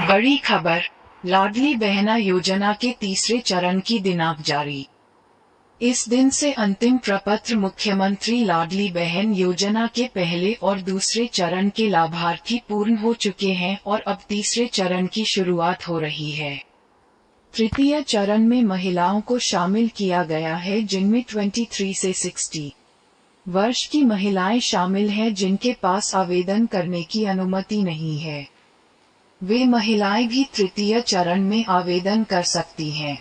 बड़ी खबर, लाडली बहना योजना के तीसरे चरण की दिनांक जारी। इस दिन से अंतिम प्रपत्र मुख्यमंत्री लाडली बहन योजना के पहले और दूसरे चरण के लाभार्थी पूर्ण हो चुके हैं और अब तीसरे चरण की शुरुआत हो रही है। तृतीय चरण में महिलाओं को शामिल किया गया है, जिनमें 23 से 60 वर्ष की महिलाएं शामिल हैं जिनके पास आवेदन करने की अनुमति नहीं है। वे महिलाएं भी तृतीय चरण में आवेदन कर सकती हैं।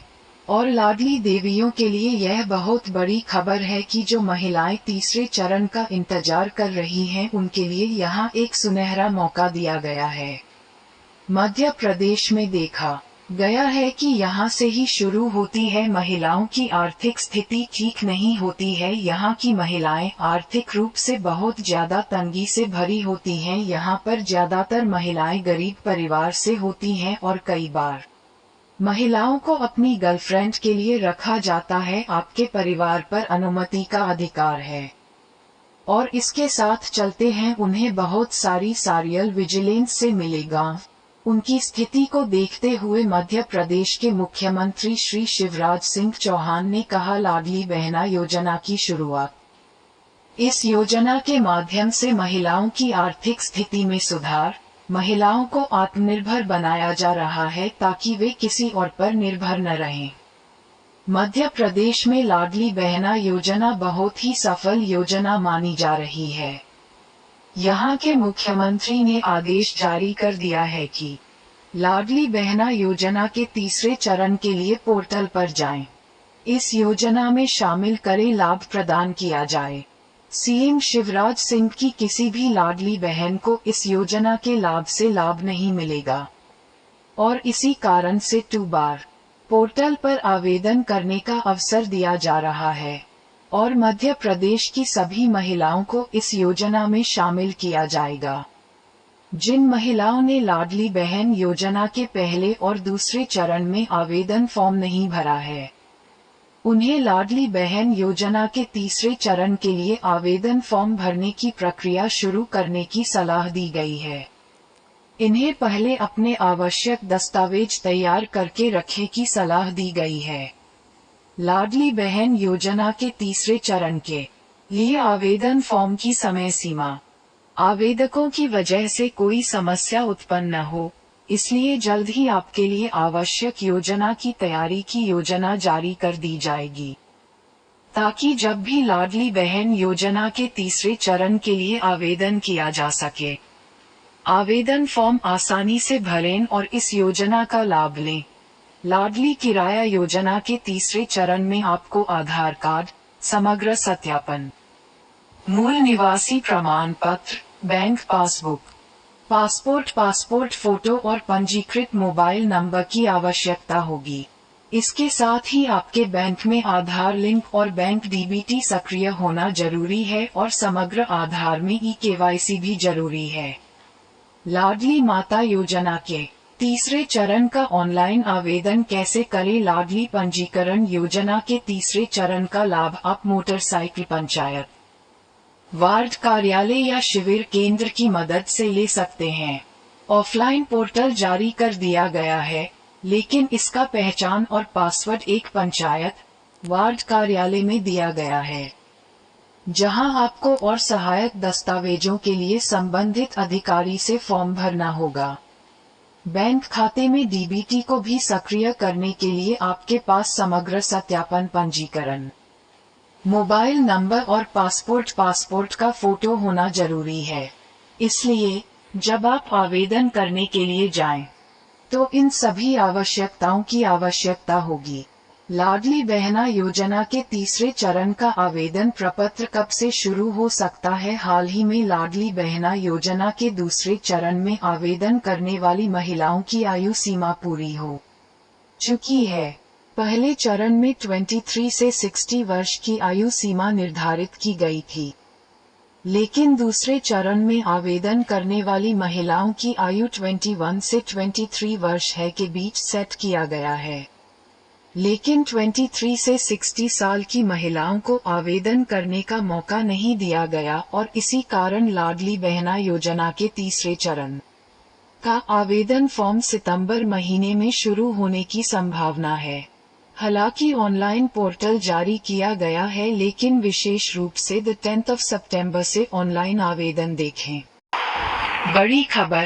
और लाडली देवियों के लिए यह बहुत बड़ी खबर है कि जो महिलाएं तीसरे चरण का इंतजार कर रही हैं, उनके लिए यहां एक सुनहरा मौका दिया गया है। मध्य प्रदेश में देखा गया है कि यहां से ही शुरू होती है महिलाओं की आर्थिक स्थिति ठीक नहीं होती है। यहां की महिलाएं आर्थिक रूप से बहुत ज्यादा तंगी से भरी होती हैं। यहां पर ज्यादातर महिलाएं गरीब परिवार से होती हैं और कई बार महिलाओं को अपनी गर्लफ्रेंड के लिए रखा जाता है। आपके परिवार पर अनुमति का अधिकार है और इसके साथ चलते हैं उन्हें बहुत सारी सारियल विजिलेंस से मिलेगा। उनकी स्थिति को देखते हुए मध्य प्रदेश के मुख्यमंत्री श्री शिवराज सिंह चौहान ने कहा, लाडली बहना योजना की शुरुआत। इस योजना के माध्यम से महिलाओं की आर्थिक स्थिति में सुधार, महिलाओं को आत्मनिर्भर बनाया जा रहा है ताकि वे किसी और पर निर्भर न रहें। मध्य प्रदेश में लाडली बहना योजना बहुत ही सफल योजना मानी जा रही है। यहाँ के मुख्यमंत्री ने आदेश जारी कर दिया है कि लाडली बहना योजना के तीसरे चरण के लिए पोर्टल पर जाएं। इस योजना में शामिल करें, लाभ प्रदान किया जाए। सीएम शिवराज सिंह की किसी भी लाडली बहन को इस योजना के लाभ से लाभ नहीं मिलेगा और इसी कारण से 2 बार पोर्टल पर आवेदन करने का अवसर दिया जा रहा है और मध्य प्रदेश की सभी महिलाओं को इस योजना में शामिल किया जाएगा। जिन महिलाओं ने लाडली बहन योजना के पहले और दूसरे चरण में आवेदन फॉर्म नहीं भरा है, उन्हें लाडली बहन योजना के तीसरे चरण के लिए आवेदन फॉर्म भरने की प्रक्रिया शुरू करने की सलाह दी गई है। इन्हें पहले अपने आवश्यक दस्तावेज तैयार करके रखने की सलाह दी गई है। लाडली बहन योजना के तीसरे चरण के लिए आवेदन फॉर्म की समय सीमा, आवेदकों की वजह से कोई समस्या उत्पन्न न हो, इसलिए जल्द ही आपके लिए आवश्यक योजना की तैयारी की योजना जारी कर दी जाएगी, ताकि जब भी लाडली बहन योजना के तीसरे चरण के लिए आवेदन किया जा सके, आवेदन फॉर्म आसानी से भरें और इस योजना का लाभ लें। लाडली किराया योजना के तीसरे चरण में आपको आधार कार्ड, समग्र सत्यापन, मूल निवासी प्रमाण पत्र, बैंक पासबुक, पासपोर्ट फोटो और पंजीकृत मोबाइल नंबर की आवश्यकता होगी। इसके साथ ही आपके बैंक में आधार लिंक और बैंक डीबीटी सक्रिय होना जरूरी है और समग्र आधार में ई-केवाईसी भी जरूरी है। लाडली माता योजना के तीसरे चरण का ऑनलाइन आवेदन कैसे करें? लाडली पंजीकरण योजना के तीसरे चरण का लाभ आप मोटरसाइकिल पंचायत, वार्ड कार्यालय या शिविर केंद्र की मदद से ले सकते हैं। ऑफलाइन पोर्टल जारी कर दिया गया है, लेकिन इसका पहचान और पासवर्ड एक पंचायत, वार्ड कार्यालय में दिया गया है, जहां आपको और सहायक दस्तावेजों के लिए संबंधित अधिकारी से फॉर्म भरना होगा। बैंक खाते में डीबीटी को भी सक्रिय करने के लिए आपके पास समग्र सत्यापन पंजीकरण, मोबाइल नंबर और पासपोर्ट का फोटो होना जरूरी है। इसलिए जब आप आवेदन करने के लिए जाएं, तो इन सभी आवश्यकताओं की आवश्यकता होगी। लाडली बहना योजना के तीसरे चरण का आवेदन प्रपत्र कब से शुरू हो सकता है? हाल ही में लाडली बहना योजना के दूसरे चरण में आवेदन करने वाली महिलाओं की आयु सीमा पूरी हो चुकी है। पहले चरण में 23 से 60 वर्ष की आयु सीमा निर्धारित की गई थी, लेकिन दूसरे चरण में आवेदन करने वाली महिलाओं की आयु 21 से 23 वर्ष है के बीच सेट किया गया है। लेकिन 23 से 60 साल की महिलाओं को आवेदन करने का मौका नहीं दिया गया और इसी कारण लाडली बहना योजना के तीसरे चरण का आवेदन फॉर्म सितंबर महीने में शुरू होने की संभावना है। हालांकि ऑनलाइन पोर्टल जारी किया गया है, लेकिन विशेष रूप से 10 सितंबर से ऑनलाइन आवेदन देखें। बड़ी खबर।